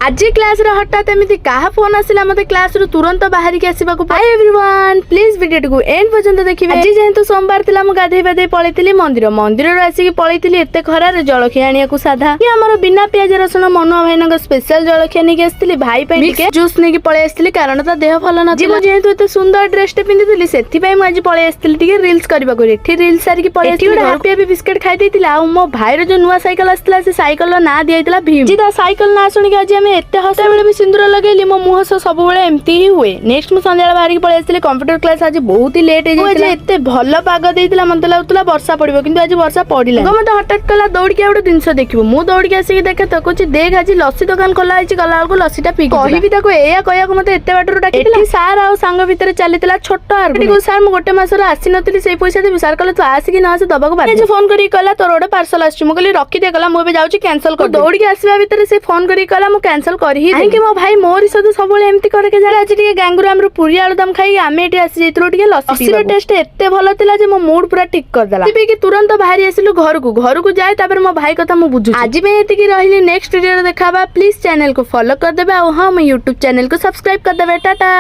आज क्लास रे हठात एमती कहा फोन आसिला मते क्लास रु तुरंत बाहर के आसीबा को हाय एवरीवन प्लीज वीडियो को एंड पर्यंत देखिबे। आज जेहेतु सोमवार थिला मु गाधे बाधे पळैतिली मंदिर रो आसी पळैतिली एते खरा रे जळखिया आनिया को साधा कि हमर बिना प्याज रसुण मनुआ भाईनक स्पेशल जळखिया नेके आस्तिली भाई पे टिके जूस नेके पळै आस्तिली कारण ता देह भल न जी। जेहेतु एते सुंदर ड्रेस टे पिंदितली सेथि पई मु आज पळै आस्तिली टिके रील्स करबा को एठी रील्स सारी की पळै आस्तिली हैप्पी भी बिस्किट खाइ दैतिला आ मो भाई रो जो नुवा साइकिल आस्तिला से साइकिल रो ना दियैतिला भीम जी। ता साइकिल ना सुनि के आज हम एते हसे बेले भी सिंदूर लगेली मो मुह से सब बेले एमती ही हुए। नेक्स्ट मु संध्या बाहर की पळै आस्तिली कंप्यूटर क्लास आज बहुत ही लेट हे जाइतिला एते भल पाग देइतिला मते लागुतला वर्षा पड़िबो किंतु आज वर्षा पड़िला मते हठात कला दौड़ के आउट जिंस देखिबो मु दौड़ के आसी देखे त कुछ देख आज लस्सी दुकान खोला आइछि गला को लस्सीटा पी कहिबी ताको एया कहया को मते एते बाटरो डाकितिला सार आ संग भीतर चलीतिला छोटो आरबी को सार मु गोटे मासर आसी नतिली सेई पैसा देबी सार कहले तू आसी कि ना से दबा को बात जे फोन करी कहला तोर ओडे पार्सल आछि मु कहली रखि दे कहला मु बे जाउछि कैंसिल कर दौड़ के आसीबा भीतर से फोन करी कहला मु कैंसिल करी ही कि मो भाई मोर सद सब एमती करे के जरा आज टिके गांगुर हमर पुरी आलुदम खाई आमे एठी आसी जैतरो टिके लस्सी पीबा टेस्ट एते भलो तिला जे मो मूड पूरा ठीक कर देला तिबे कि तुरंत बाहर आसिलु घर को जाय तापर मो भाई कथा मु बुझु आज में एति की रहिली नेक्स्ट वीडियो रे देखाबा प्लीज चैनल को फॉलो कर देबे आ हां मैं YouTube चैनल को सब्सक्राइब कर देबे टाटा।